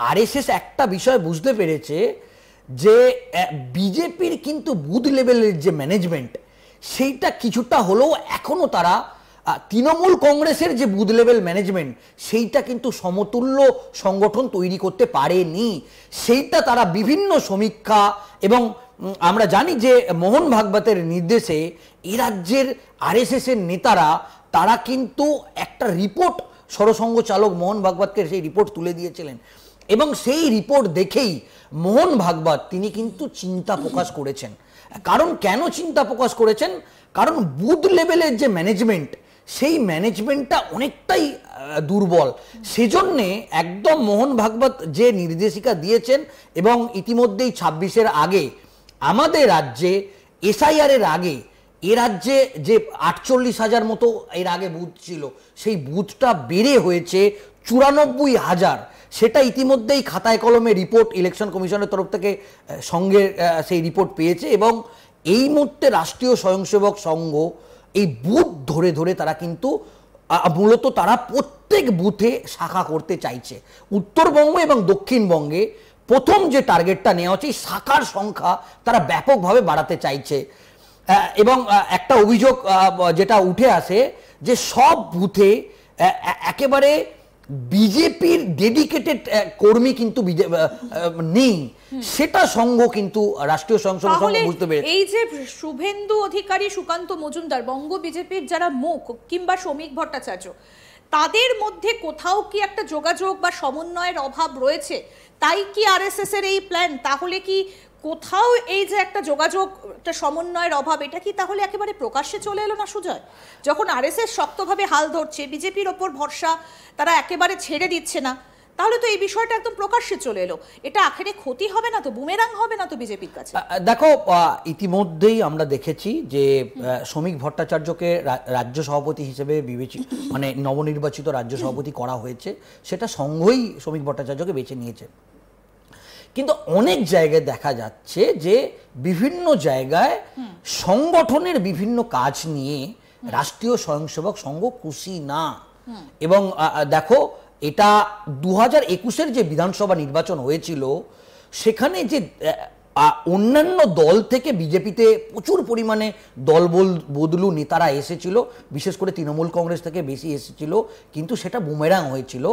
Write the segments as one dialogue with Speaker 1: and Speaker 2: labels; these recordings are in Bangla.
Speaker 1: আরএসএস একটা বিষয় বুঝতে পেরেছে যে বিজেপির কিন্তু বুথ লেভেলের যে ম্যানেজমেন্ট সেইটা কিছুটা হলেও এখনো তারা তৃণমূল কংগ্রেসের যে বুথ লেভেল ম্যানেজমেন্ট সেইটা কিন্তু সমতুল্য সংগঠন তৈরি করতে পারেনি। সেইটা তারা বিভিন্ন সমীক্ষা এবং আমরা জানি যে মোহন ভাগবতের নির্দেশে এ রাজ্যের আরএসএস এর নেতারা তারা কিন্তু একটা রিপোর্ট সরসংঘ চালক মোহন ভাগবতকে সেই রিপোর্ট তুলে দিয়েছিলেন এবং সেই রিপোর্ট দেখেই মোহন ভাগবত তিনি কিন্তু চিন্তা প্রকাশ করেছেন। কারণ কেন চিন্তা প্রকাশ করেছেন? কারণ বুথ লেভেলের যে ম্যানেজমেন্ট সেই ম্যানেজমেন্টটা অনেকটাই দুর্বল। সেজন্যে একদম মোহন ভাগবত যে নির্দেশিকা দিয়েছেন এবং ইতিমধ্যেই 26-এর আগে আমাদের রাজ্যে এসআইআর এর আগে এ রাজ্যে যে 48,000 মতো এর আগে বুথ ছিল সেই বুথটা বেড়ে হয়েছে 94,000। সেটা ইতিমধ্যেই খাতায় কলমে রিপোর্ট ইলেকশন কমিশনের তরফ থেকে সঙ্গে সেই রিপোর্ট পেয়েছে এবং এই মুহূর্তে রাষ্ট্রীয় স্বয়ংসেবক সংঘ এই বুথ ধরে ধরে তারা কিন্তু মূলত তারা প্রত্যেক বুথে শাখা করতে চাইছে। উত্তরবঙ্গ এবং দক্ষিণবঙ্গে প্রথম যে টার্গেটটা নেওয়া হচ্ছে এই শাখার সংখ্যা তারা ব্যাপকভাবে বাড়াতে চাইছে। এবং একটা অভিযোগ যেটা উঠে আসে যে সব বুথে একেবারে বিজেপির ডেডিকেটেড কর্মী কিন্তু নেই, সেটা সংঘ কিন্তু রাষ্ট্রীয় স্বয়ংসেবক সংঘ বুঝতে পেরে।
Speaker 2: এই যে শুভেন্দু অধিকারী, সুকান্ত মজুমদার বঙ্গ বিজেপির যারা মুখ কিংবা শ্রমিক ভট্টাচার্য, তাদের মধ্যে কোথাও কি একটা যোগাযোগ বা সমন্বয়ের অভাব রয়েছে? তাই কি আরএসএস এর এই প্ল্যান? তাহলে কি কোথাও এই যে একটা যোগাযোগ, একটা সমন্বয়ের অভাব, এটা কি তাহলে একেবারে প্রকাশ্যে চলে এলো না সুজয়? যখন আরএসএস শক্তভাবে হাল ধরছে, বিজেপির ওপর ভরসা তারা একেবারে ছেড়ে দিচ্ছে না, তাহলে তো এই বিষয়টা একদম প্রকাশ্যে চলে এলো। এটা আখেরে ক্ষতি হবে না তো, বুমেরাং হবে না তো বিজেপির কাছে?
Speaker 1: দেখো, ইতিমধ্যেই আমরা দেখেছি যে শ্রমিক ভট্টাচার্যকে রাজ্য সভাপতি হিসেবে বিবেচিত, মানে নবনির্বাচিত রাজ্য সভাপতি করা হয়েছে, সেটা সংঘই শ্রমিক ভট্টাচার্যকে বেছে নিয়েছে। কিন্তু অনেক জায়গায় দেখা যাচ্ছে যে বিভিন্ন জায়গায় সংগঠনের বিভিন্ন কাজ নিয়ে রাষ্ট্রীয় স্বয়ংসেবক সংঘ খুশি না। এবং দেখো, এটা 2021-এর যে বিধানসভা নির্বাচন হয়েছিল সেখানে যে অন্যান্য দল থেকে বিজেপিতে প্রচুর পরিমাণে দল বদলু নেতারা এসেছিল, বিশেষ করে তৃণমূল কংগ্রেস থেকে বেশি এসেছিল, কিন্তু সেটা বুমেরাং হয়েছিল।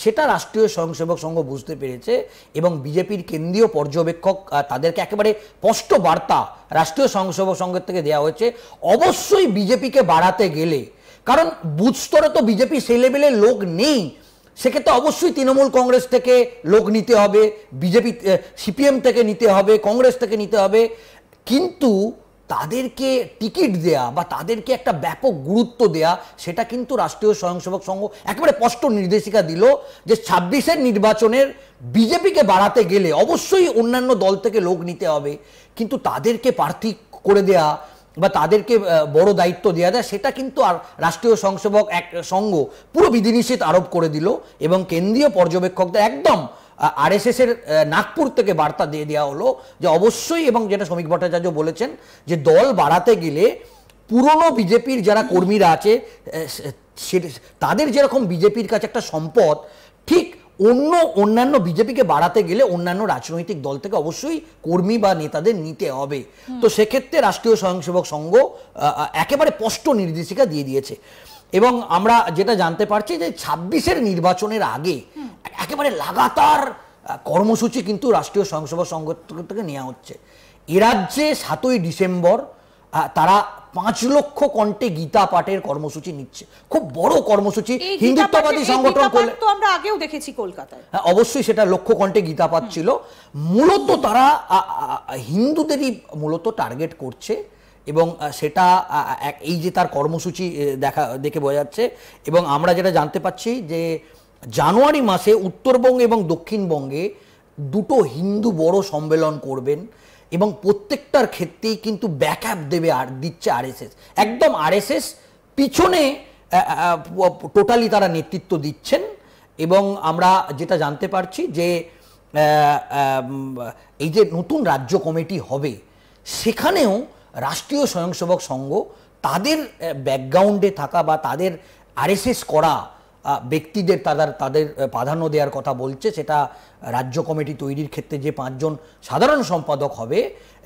Speaker 1: সেটা রাষ্ট্রীয় স্বয়ংসেবক সংঘ বুঝতে পেরেছে এবং বিজেপির কেন্দ্রীয় পর্যবেক্ষক তাদেরকে একেবারে স্পষ্ট বার্তা রাষ্ট্রীয় স্বয়ংসেবক সংঘের থেকে দেওয়া হয়েছে, অবশ্যই বিজেপিকে বাড়াতে গেলে, কারণ বুথ স্তরে তো বিজেপি সেই লেভেলের লোক নেই, সেক্ষেত্রে অবশ্যই তৃণমূল কংগ্রেস থেকে লোক নিতে হবে, বিজেপি সিপিএম থেকে নিতে হবে, কংগ্রেস থেকে নিতে হবে, কিন্তু তাদেরকে টিকিট দেয়া বা তাদেরকে একটা ব্যাপক গুরুত্ব দেয়া সেটা কিন্তু রাষ্ট্রীয় স্বয়ংসেবক সংঘ একেবারে স্পষ্ট নির্দেশিকা দিল যে 26-এর নির্বাচনের বিজেপিকে বাড়াতে গেলে অবশ্যই অন্যান্য দল থেকে লোক নিতে হবে, কিন্তু তাদেরকে প্রার্থী করে দেয়া বা তাদেরকে বড় দায়িত্ব দেওয়া যায় সেটা কিন্তু আর রাষ্ট্রীয় স্বয়ংসেবক সংঘ পুরো বিধিনিষেধ আরোপ করে দিল এবং কেন্দ্রীয় পর্যবেক্ষকদের একদম আরএসএস এর নাগপুর থেকে বার্তা দিয়ে দেওয়া হলো যে অবশ্যই, এবং যেটা শ্রমিক ভট্টাচার্য বলেছেন যে দল বাড়াতে গেলে পুরনো বিজেপির যারা কর্মীরা আছে তাদের যেরকম বিজেপির কাছে একটা সম্পদ, ঠিক অন্যান্য বিজেপিকে বাড়াতে গেলে অন্যান্য রাজনৈতিক দল থেকে অবশ্যই কর্মী বা নেতাদের নিতে হবে। তো সেক্ষেত্রে রাষ্ট্রীয় স্বয়ংসেবক সংঘ একেবারে স্পষ্ট নির্দেশিকা দিয়ে দিয়েছে এবং আমরা যেটা জানতে পারছি যে 26-এর নির্বাচনের আগে একেবারে লাগাতার কর্মসূচি কিন্তু রাষ্ট্রীয় স্বয়ংসেবক সংঘ থেকে নেওয়া হচ্ছে। এ রাজ্যে 7ই ডিসেম্বর তারা 5 লক্ষ কণ্ঠে গীতা পাঠের কর্মসূচি নিচ্ছে, খুব বড় কর্মসূচি। হিন্দুত্ববাদী সংগঠন
Speaker 2: তো আমরা আগেও দেখেছি কলকাতায়,
Speaker 1: অবশ্যই সেটা লক্ষ কণ্ঠে গীতা পাঠ ছিল। মূলত তারা হিন্দুদেরই মূলত টার্গেট করছে এবং সেটা এই যে তার কর্মসূচি দেখে বোঝা যাচ্ছে। এবং আমরা যেটা জানতে পাচ্ছি যে জানুয়ারি মাসে উত্তরবঙ্গ এবং দক্ষিণবঙ্গে দুটো হিন্দু বড় সম্মেলন করবেন এবং প্রত্যেকটার ক্ষেত্রেই কিন্তু ব্যাকআপ দেবে আর দিচ্ছে আরএসএস, একদম আরএসএস পিছনে টোটালি তারা নেতৃত্ব দিচ্ছেন। এবং আমরা যেটা জানতে পারছি যে এই যে নতুন রাজ্য কমিটি হবে সেখানেও রাষ্ট্রীয় স্বয়ংসেবক সংঘ তাদের ব্যাকগ্রাউন্ডে থাকা বা তাদের আরএসএস করা ব্যক্তিদের তাদের প্রাধান্য দেওয়ার কথা বলছে, সেটা রাজ্য কমিটি তৈরির ক্ষেত্রে যে 5 জন সাধারণ সম্পাদক হবে,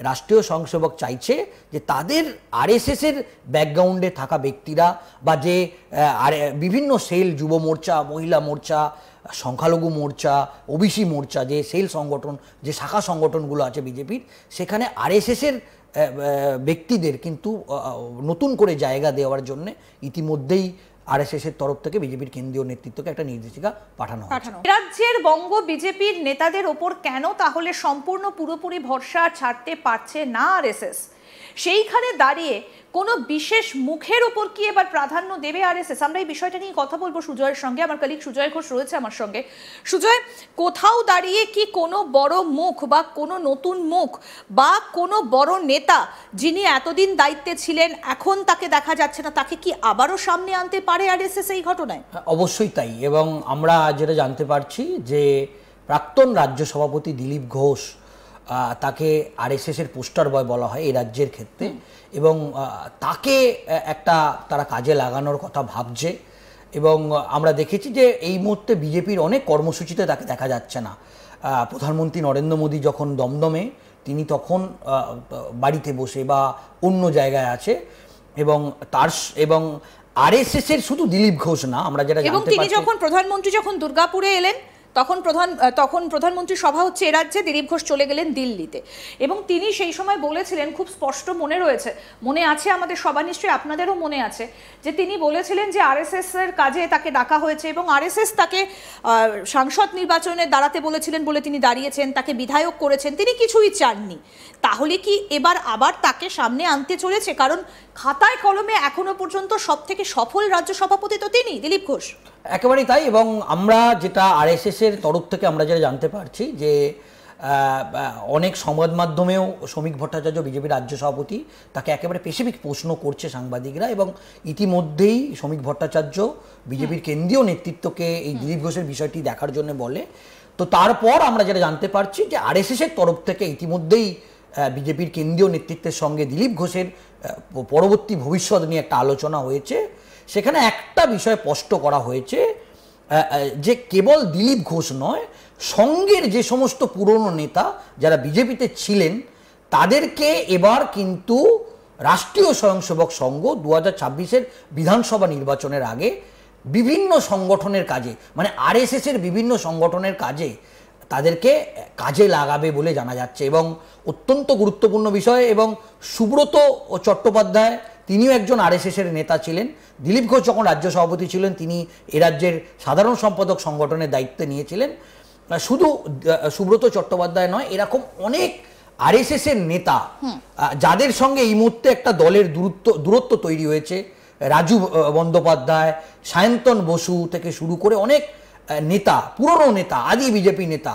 Speaker 1: রাষ্ট্রীয় স্বয়ংসেবক চাইছে যে তাদের আরএসএসের ব্যাকগ্রাউন্ডে থাকা ব্যক্তিরা বা যে বিভিন্ন সেল, যুব মোর্চা, মহিলা মোর্চা, সংখ্যালঘু মোর্চা, ওবিসি মোর্চা, যে সেল সংগঠন, যে শাখা সংগঠনগুলো আছে বিজেপির, সেখানে আরএসএসের ব্যক্তিদের কিন্তু নতুন করে জায়গা দেওয়ার জন্য ইতিমধ্যেই আরএসএসের তরফ থেকে বিজেপির কেন্দ্রীয় নেতৃত্বকে একটা নির্দেশিকা পাঠানো হয়েছে।
Speaker 2: রাজ্যের বঙ্গ বিজেপির নেতাদের ওপর কেন তাহলে সম্পূর্ণ পুরোপুরি ভরসা ছাড়তে পারছে না আরএসএস? সেইখানে দাঁড়িয়ে কোনো বিশেষ মুখের ওপর কি এবার প্রাধান্য দেবে আরএসএস? আমরা এই বিষয়টা নিয়ে কথা বলবো সুজয়ের সঙ্গে। আমার কলিগ সুজয় ঘোষ রয়েছে আমার সঙ্গে। সুজয়, কোথাও দাঁড়িয়ে কি কোনো বড় মুখ বা কোনো নতুন মুখ বা কোনো বড় নেতা যিনি এতদিন দায়িত্বে ছিলেন এখন তাকে দেখা যাচ্ছে না, তাকে কি আবারও সামনে আনতে পারে আরএসএস এই ঘটনায়?
Speaker 1: অবশ্যই তাই। এবং আমরা যেটা জানতে পারছি যে প্রাক্তন রাজ্য সভাপতি দিলীপ ঘোষ, তাকে আরএসএসের পোস্টার বয় বলা হয় এই রাজ্যের ক্ষেত্রে, এবং তাকে একটা তারা কাজে লাগানোর কথা ভাবছে। এবং আমরা দেখেছি যে এই মুহূর্তে বিজেপির অনেক কর্মসূচিতে তাকে দেখা যাচ্ছে না। প্রধানমন্ত্রী নরেন্দ্র মোদী যখন দমদমে, তিনি তখন বাড়িতে বসে বা অন্য জায়গায় আছে। এবং আরএসএসের শুধু দিলীপ ঘোষ না, আমরা যেটা জানতে পারছি,
Speaker 2: তিনি যখন প্রধানমন্ত্রী যখন দুর্গাপুরে এলেন তখন প্রধানমন্ত্রী সভা হচ্ছে এ রাজ্যে, দিলীপ ঘোষ চলে গেলেন দিল্লিতে। এবং তিনি সেই সময় বলেছিলেন, খুব স্পষ্ট মনে আছে আমাদের সবার, নিশ্চয়ই আপনাদেরও মনে আছে, যে তিনি বলেছিলেন যে আরএসএস এর কাজে তাকে ডাকা হয়েছে এবং আরএসএস তাকে সাংসদ নির্বাচনে দাঁড়াতে বলেছিলেন বলে তিনি দাঁড়িয়েছেন, তাকে বিধায়ক করেছেন, তিনি কিছুই চাননি। তাহলে কি এবার আবার তাকে সামনে আনতে চলেছে? কারণ খাতায় কলমে এখনো পর্যন্ত সব থেকে সফল রাজ্য সভাপতি তো তিনি, দিলীপ ঘোষ।
Speaker 1: একেবারেই তাই। এবং আমরা যেটা আরএসএস এর তরফ থেকে আমরা যেটা জানতে পারছি যে অনেক সংবাদ মাধ্যমেও শ্রমিক ভট্টাচার্য, বিজেপির রাজ্য সভাপতি, তাকে একেবারে স্পেসিফিক প্রশ্ন করছে সাংবাদিকরা। এবং ইতিমধ্যেই শ্রমিক ভট্টাচার্য বিজেপির কেন্দ্রীয় নেতৃত্বকে এই দিলীপ ঘোষের বিষয়টি দেখার জন্য বলে। তো তারপর আমরা যেটা জানতে পারছি যে আরএসএস এর তরফ থেকে ইতিমধ্যেই বিজেপির কেন্দ্রীয় নেতৃত্বের সঙ্গে দিলীপ ঘোষের পরবর্তী ভবিষ্যৎ নিয়ে একটা আলোচনা হয়েছে। সেখানে একটা বিষয় স্পষ্ট করা হয়েছে যে কেবল দিলীপ ঘোষ নয়, সঙ্গের যে সমস্ত পুরনো নেতা যারা বিজেপিতে ছিলেন তাদেরকে এবার কিন্তু রাষ্ট্রীয় স্বয়ংসেবক সংঘ 2026-এর বিধানসভা নির্বাচনের আগে বিভিন্ন সংগঠনের কাজে, মানে আরএসএসের বিভিন্ন সংগঠনের কাজে তাদেরকে কাজে লাগাবে বলে জানা যাচ্ছে। এবং অত্যন্ত গুরুত্বপূর্ণ বিষয়। এবং সুব্রত চট্টোপাধ্যায়, তিনিও একজন আরএসএসের নেতা ছিলেন। দিলীপ ঘোষ যখন রাজ্য সভাপতি ছিলেন তিনি এ রাজ্যের সাধারণ সম্পাদক সংগঠনের দায়িত্বে নিয়েছিলেন। শুধু সুব্রত চট্টোপাধ্যায় নয়, এরকম অনেক আরএসএসের নেতা যাদের সঙ্গে এই মুহূর্তে একটা দলের দূরত্ব তৈরি হয়েছে, রাজু বন্দ্যোপাধ্যায়, সায়ন্তন বসু থেকে শুরু করে অনেক নেতা, পুরনো নেতা, আদি বিজেপি নেতা,